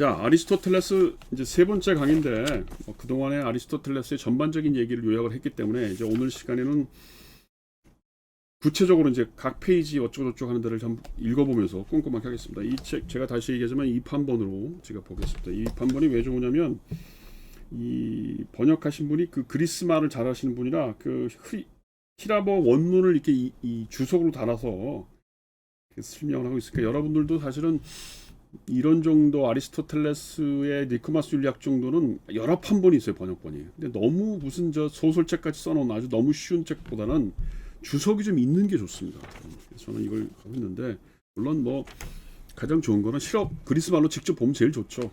자, 아리스토텔레스 이제 세 번째 강인데 그동안의 아리스토텔레스의 전반적인 얘기를 요약을 했기 때문에 이제 오늘 시간에는 구체적으로 이제 각 페이지 어쩌고저쩌고 하는 데를 좀 읽어보면서 꼼꼼하게 하겠습니다. 이 책 제가 다시 얘기하지만 이 판본으로 제가 보겠습니다. 이 판본이 왜 좋으냐면 이 번역하신 분이 그 그리스 말을 잘 하시는 분이라 그 히라버 원문을 이렇게 이 주석으로 달아서 설명을 하고 있으니까 여러분들도 사실은 이런 정도 아리스토텔레스의 니코마스 윤리학 정도는 여러 판본이 있어요, 번역본이. 근데 너무 무슨 저 소설책까지 써놓은 아주 너무 쉬운 책보다는 주석이 좀 있는 게 좋습니다. 그래서 저는 이걸 하고 있는데 물론 뭐 가장 좋은 거는 실업 그리스 말로 직접 보면 제일 좋죠.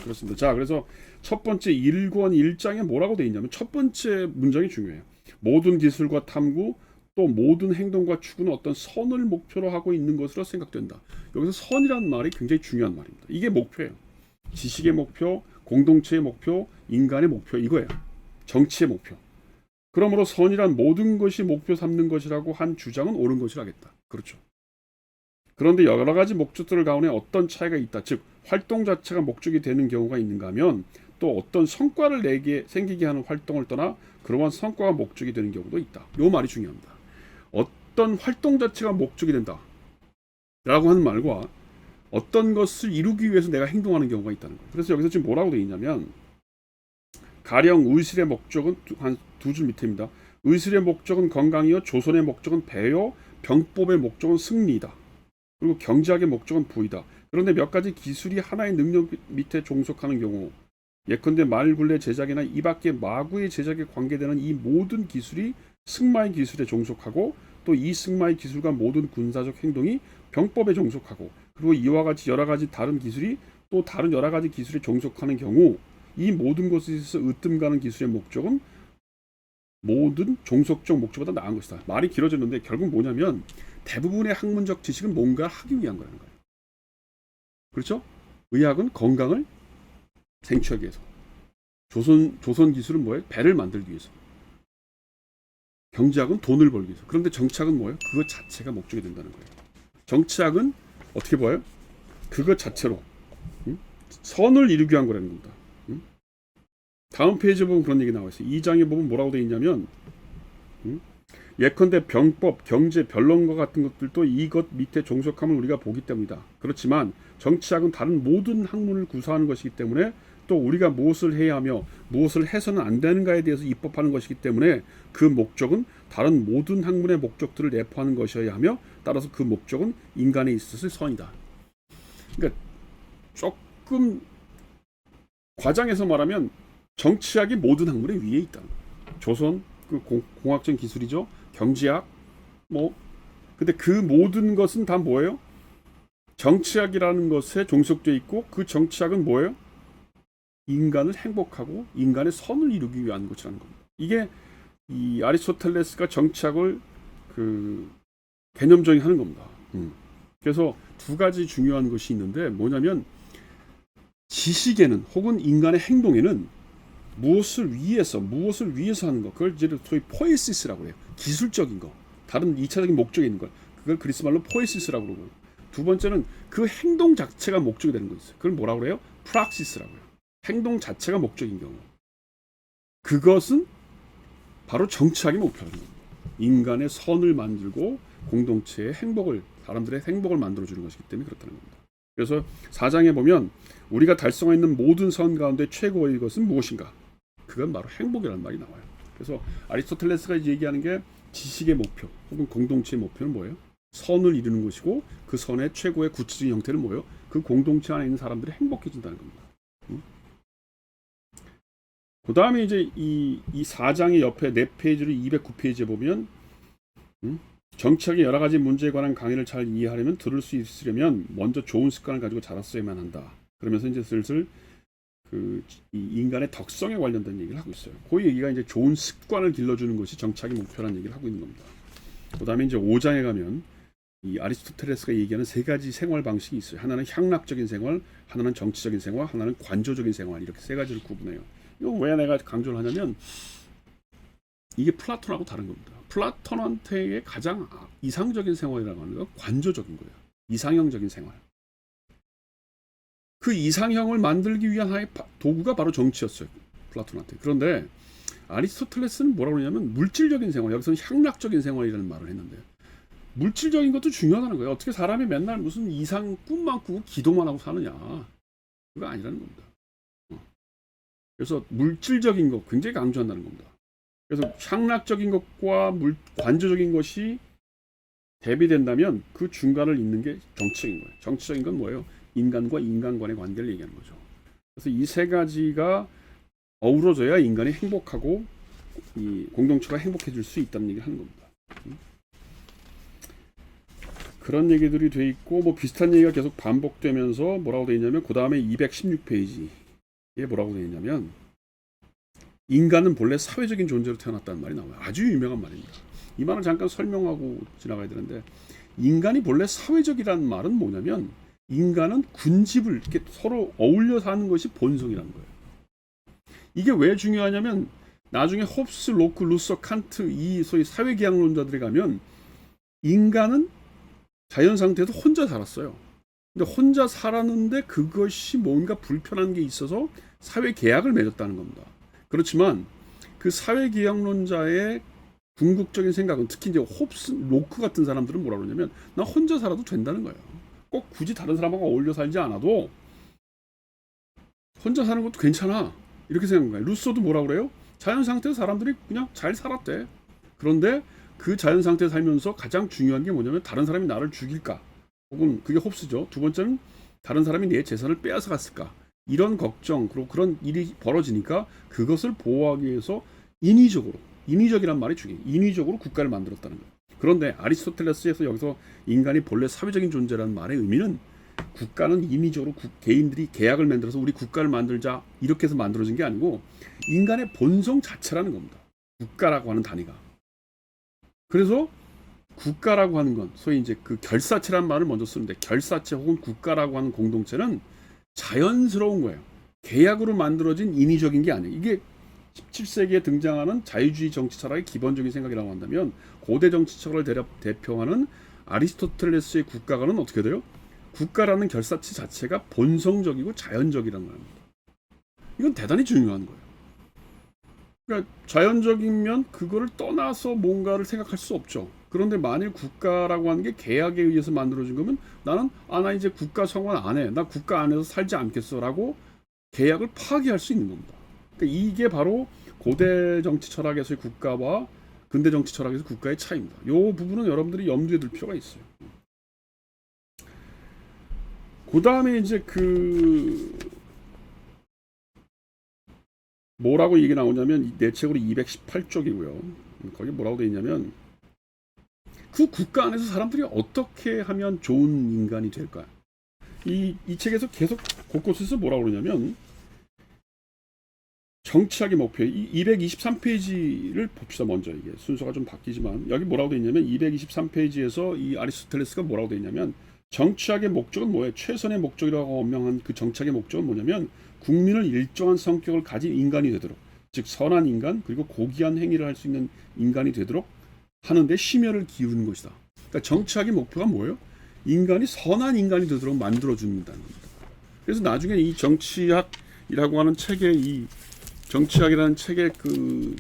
그렇습니다. 자, 그래서 첫 번째 1권 1장에 뭐라고 돼 있냐면 첫 번째 문장이 중요해요. 모든 기술과 탐구 또 모든 행동과 추구는 어떤 선을 목표로 하고 있는 것으로 생각된다. 여기서 선이라는 말이 굉장히 중요한 말입니다. 이게 목표예요. 지식의 목표, 공동체의 목표, 인간의 목표 이거예요. 정치의 목표. 그러므로 선이란 모든 것이 목표 삼는 것이라고 한 주장은 옳은 것이라 하겠다. 그렇죠. 그런데 여러 가지 목적들 가운데 어떤 차이가 있다. 즉 활동 자체가 목적이 되는 경우가 있는가 하면 또 어떤 성과를 생기게 하는 활동을 떠나 그러한 성과가 목적이 되는 경우도 있다. 이 말이 중요합니다. 어떤 활동 자체가 목적이 된다 라고 하는 말과 어떤 것을 이루기 위해서 내가 행동하는 경우가 있다는 거예요. 그래서 여기서 지금 뭐라고 되어 있냐면 가령 의술의 목적은 한 두 줄 밑에입니다. 의술의 목적은 건강이요, 조선의 목적은 배요, 병법의 목적은 승리이다. 그리고 경제학의 목적은 부이다. 그런데 몇 가지 기술이 하나의 능력 밑에 종속하는 경우 예컨대 말굴레 제작이나 이 밖의 마구의 제작에 관계되는 이 모든 기술이 승마의 기술에 종속하고 또 이 승마의 기술과 모든 군사적 행동이 병법에 종속하고 그리고 이와 같이 여러 가지 다른 기술이 또 다른 여러 가지 기술에 종속하는 경우 이 모든 것에 있어서 으뜸가는 기술의 목적은 모든 종속적 목적보다 나은 것이다. 말이 길어졌는데 결국 뭐냐면 대부분의 학문적 지식은 뭔가 하기 위한 거라는 거예요. 그렇죠? 의학은 건강을 생취하기 위해서. 조선 기술은 뭐예요? 배를 만들기 위해서. 경제학은 돈을 벌기 위해서. 그런데 정치학은 뭐예요? 그것 자체가 목적이 된다는 거예요. 정치학은 어떻게 보여요? 그것 자체로 선을 이루기 위한 거라는 겁니다. 다음 페이지에 보면 그런 얘기 나와 있어요. 2장에 보면 뭐라고 되어 있냐면 예컨대 병법, 경제, 변론과 같은 것들도 이것 밑에 종속함을 우리가 보기 때문이다. 그렇지만 정치학은 다른 모든 학문을 구사하는 것이기 때문에 또 우리가 무엇을 해야 하며 무엇을 해서는 안 되는가에 대해서 입법하는 것이기 때문에 그 목적은 다른 모든 학문의 목적들을 내포하는 것이어야 하며 따라서 그 목적은 인간에 있어서 선이다. 그러니까 조금 과장해서 말하면 정치학이 모든 학문의 위에 있다. 조선 그 공학적 기술이죠. 경제학 근데 그 모든 것은 다 뭐예요? 정치학이라는 것에 종속되어 있고 그 정치학은 뭐예요? 인간을 행복하고 인간의 선을 이루기 위한 것이라는 겁니다. 이게 이 아리스토텔레스가 정치학을 개념정의하는 겁니다. 그래서 두 가지 중요한 것이 있는데 뭐냐면 지식에는 혹은 인간의 행동에는 무엇을 위해서 하는 것, 그걸 이제 소위 포에시스라고 해요. 기술적인 거, 다른 2차적인 목적이 있는 걸, 그걸 그리스 말로 포에시스라고 그러고, 두 번째는 그 행동 자체가 목적이 되는 거 있어요. 그걸 뭐라고 그래요? 프락시스라고 해요. 행동 자체가 목적인 경우, 그것은 바로 정치학의 목표라는 겁니다. 인간의 선을 만들고 공동체의 행복을, 사람들의 행복을 만들어주는 것이기 때문에 그렇다는 겁니다. 그래서 4장에 보면 우리가 달성할 있는 모든 선 가운데 최고의 것은 무엇인가? 그건 바로 행복이라는 말이 나와요. 그래서 아리스토텔레스가 얘기하는 게 지식의 목표 혹은 공동체의 목표는 뭐예요? 선을 이루는 것이고 그 선의 최고의 구체적인 형태는 뭐예요? 그 공동체 안에 있는 사람들이 행복해진다는 겁니다. 그 다음에 이제 이 4장의 옆에 4페이지를 209페이지에 보면 정치학의 여러 가지 문제에 관한 강의를 잘 이해하려면 들을 수 있으려면 먼저 좋은 습관을 가지고 자랐어야만 한다. 그러면서 이제 슬슬 이 인간의 덕성에 관련된 얘기를 하고 있어요. 그 얘기가 이제 좋은 습관을 길러주는 것이 정치학의 목표라는 얘기를 하고 있는 겁니다. 그 다음에 이제 5장에 가면 이 아리스토텔레스가 얘기하는 세 가지 생활 방식이 있어요. 하나는 향락적인 생활, 하나는 정치적인 생활, 하나는 관조적인 생활, 이렇게 세 가지를 구분해요. 이거 왜 내가 강조를 하냐면 이게 플라톤하고 다른 겁니다. 플라톤한테의 가장 이상적인 생활이라고 하는 건 관조적인 거예요. 이상형적인 생활. 그 이상형을 만들기 위한 하나의 도구가 바로 정치였어요. 플라톤한테. 그런데 아리스토텔레스는 뭐라고 그러냐면 물질적인 생활, 여기서는 향락적인 생활이라는 말을 했는데 물질적인 것도 중요하다는 거예요. 어떻게 사람이 맨날 무슨 이상 꿈만 꾸고 기도만 하고 사느냐. 그거 아니라는 겁니다. 그래서 물질적인 것 굉장히 강조한다는 겁니다. 그래서 향락적인 것과 관조적인 것이 대비된다면 그 중간을 잇는 게 정치적인 거예요. 정치적인 건 뭐예요? 인간과 인간 간의 관계를 얘기하는 거죠. 그래서 이 세 가지가 어우러져야 인간이 행복하고 이 공동체가 행복해질 수 있다는 얘기를 하는 겁니다. 그런 얘기들이 돼 있고 뭐 비슷한 얘기가 계속 반복되면서 뭐라고 돼 있냐면 그 다음에 216페이지에 뭐라고 돼 있냐면 인간은 본래 사회적인 존재로 태어났다는 말이 나와요. 아주 유명한 말입니다. 이 말을 잠깐 설명하고 지나가야 되는데 인간이 본래 사회적이라는 말은 뭐냐면 인간은 군집을 이렇게 서로 어울려 사는 것이 본성이라는 거예요. 이게 왜 중요하냐면 나중에 홉스, 로크, 루서, 칸트 이 소위 사회계약론자들에 가면 인간은 자연 상태에서 혼자 살았어요. 근데 혼자 살았는데 그것이 뭔가 불편한 게 있어서 사회계약을 맺었다는 겁니다. 그렇지만 그 사회계약론자의 궁극적인 생각은 특히 이제 홉스, 로크 같은 사람들은 뭐라 그러냐면 나 혼자 살아도 된다는 거예요. 꼭 굳이 다른 사람하고 어울려 살지 않아도 혼자 사는 것도 괜찮아. 이렇게 생각한 거예요. 루소도 뭐라 그래요? 자연 상태에서 사람들이 그냥 잘 살았대. 그런데 그 자연 상태에 살면서 가장 중요한 게 뭐냐면 다른 사람이 나를 죽일까? 혹은 그게 홉스죠. 두 번째는 다른 사람이 내 재산을 빼앗아 갔을까? 이런 걱정, 그리고 그런 일이 벌어지니까 그것을 보호하기 위해서 인위적이란 말이 중요해요. 인위적으로 국가를 만들었다는 거예요. 그런데 아리스토텔레스에서 여기서 인간이 본래 사회적인 존재라는 말의 의미는 국가는 인위적으로 개인들이 계약을 만들어서 우리 국가를 만들자 이렇게 해서 만들어진 게 아니고 인간의 본성 자체라는 겁니다. 국가라고 하는 단위가. 그래서 국가라고 하는 건 소위 이제 그 결사체라는 말을 먼저 쓰는데 결사체 혹은 국가라고 하는 공동체는 자연스러운 거예요. 계약으로 만들어진 인위적인 게 아니에요. 이게 17세기에 등장하는 자유주의 정치 철학의 기본적인 생각이라고 한다면 고대 정치 철학을 대표하는 아리스토텔레스의 국가관은 어떻게 돼요? 국가라는 결사체 자체가 본성적이고 자연적이라는 겁니다. 이건 대단히 중요한 거예요. 그러니까 자연적이면 그거를 떠나서 뭔가를 생각할 수 없죠. 그런데 만일 국가라고 하는 게 계약에 의해서 만들어진 거면 나는 나 이제 국가 성원 안 해. 나 국가 안에서 살지 않겠어라고 계약을 파기할 수 있는 겁니다. 그러니까 이게 바로 고대 정치 철학에서의 국가와 근대 정치 철학에서 국가의 차이입니다. 이 부분은 여러분들이 염두에 둘 필요가 있어요. 그 다음에 이제 뭐라고 얘기 나오냐면 내 책으로 218쪽이고요. 거기 뭐라고 돼 있냐면 그 국가 안에서 사람들이 어떻게 하면 좋은 인간이 될까? 이 책에서 계속 곳곳에서 뭐라고 그러냐면 정치학의 목표, 이 223페이지를 봅시다. 먼저 이게 순서가 좀 바뀌지만 여기 뭐라고 돼 있냐면 223페이지에서 이 아리스토텔레스가 뭐라고 돼 있냐면 정치학의 목적은 뭐예요? 최선의 목적이라고 언명한 그 정치학의 목적은 뭐냐면 국민을 일정한 성격을 가진 인간이 되도록, 즉 선한 인간 그리고 고귀한 행위를 할 수 있는 인간이 되도록 하는데 심혈을 기울이는 것이다. 그러니까 정치학의 목표가 뭐예요? 인간이 선한 인간이 되도록 만들어준다는 겁니다. 그래서 나중에 이 정치학이라고 하는 책의 이 정치학이라는 책의 그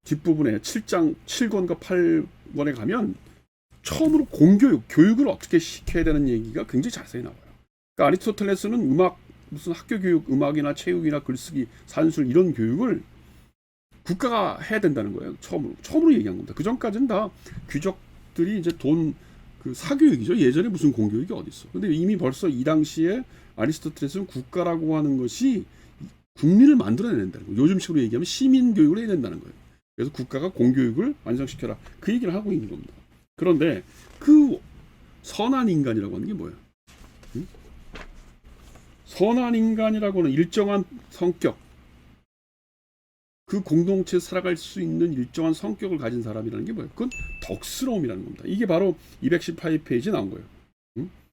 뒷부분에 7장 7권과 8권에 가면 처음으로 공교육, 교육을 어떻게 시켜야 되는 얘기가 굉장히 자세히 나와요. 그러니까 아리스토텔레스는 무슨 학교 교육, 음악이나 체육이나 글쓰기, 산술 이런 교육을 국가가 해야 된다는 거예요. 처음으로 얘기한 겁니다. 그 전까지는 다 귀족들이 이제 그 사교육이죠. 예전에 무슨 공교육이 어디 있어? 근데 이미 벌써 이 당시에 아리스토텔레스는 국가라고 하는 것이 국민을 만들어낸다는 거예요. 요즘식으로 얘기하면 시민 교육을 해야 된다는 거예요. 그래서 국가가 공교육을 완성시켜라. 그 얘기를 하고 있는 겁니다. 그런데 그 선한 인간이라고 하는 게 뭐예요? 선한 인간이라고 하는 일정한 성격, 그 공동체에 살아갈 수 있는 일정한 성격을 가진 사람이라는 게 뭐예요? 그건 덕스러움이라는 겁니다. 이게 바로 218페이지에 나온 거예요.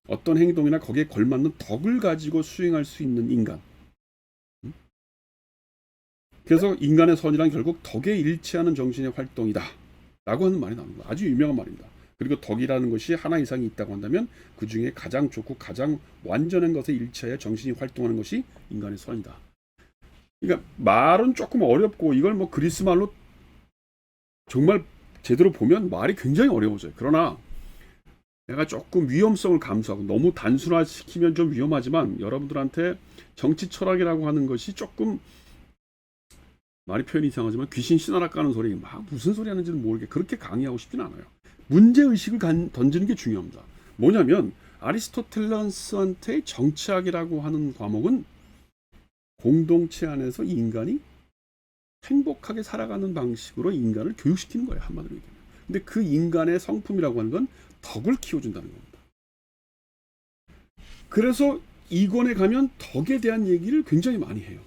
어떤 행동이나 거기에 걸맞는 덕을 가지고 수행할 수 있는 인간. 그래서 인간의 선이란 결국 덕에 일치하는 정신의 활동이다 라고 하는 말이 나옵니다. 아주 유명한 말입니다. 그리고 덕이라는 것이 하나 이상이 있다고 한다면 그 중에 가장 좋고 가장 완전한 것에 일치하여 정신이 활동하는 것이 인간의 선이다. 그러니까 말은 조금 어렵고 이걸 뭐 그리스 말로 정말 제대로 보면 말이 굉장히 어려워져요. 그러나 내가 조금 위험성을 감수하고 너무 단순화시키면 좀 위험하지만 여러분들한테 정치 철학이라고 하는 것이 조금 말이 표현이 이상하지만 귀신 신하라 까는 소리 막 무슨 소리 하는지는 모르게 그렇게 강의하고 싶진 않아요. 문제의식을 던지는 게 중요합니다. 뭐냐면 아리스토텔레스한테 정치학이라고 하는 과목은 공동체 안에서 인간이 행복하게 살아가는 방식으로 인간을 교육시키는 거예요. 한마디로 얘기하면. 근데 그 인간의 성품이라고 하는 건 덕을 키워준다는 겁니다. 그래서 이권에 가면 덕에 대한 얘기를 굉장히 많이 해요.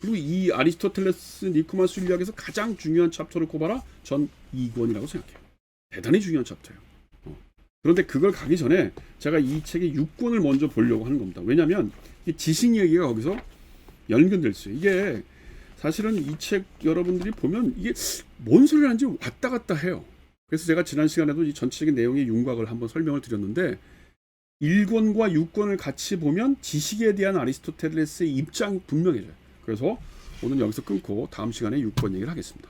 그리고 이 아리스토텔레스 니코마스 윤리학에서 가장 중요한 챕터를 꼽아라. 전 2권이라고 생각해요. 대단히 중요한 챕터예요. 그런데 그걸 가기 전에 제가 이 책의 6권을 먼저 보려고 하는 겁니다. 왜냐하면 지식 얘기가 거기서 연결될 수 있어요. 이게 사실은 이 책 여러분들이 보면 이게 뭔 소리를 하는지 왔다 갔다 해요. 그래서 제가 지난 시간에도 이 전체적인 내용의 윤곽을 한번 설명을 드렸는데 1권과 6권을 같이 보면 지식에 대한 아리스토텔레스의 입장이 분명해져요. 그래서 오늘 여기서 끊고 다음 시간에 6권 얘기를 하겠습니다.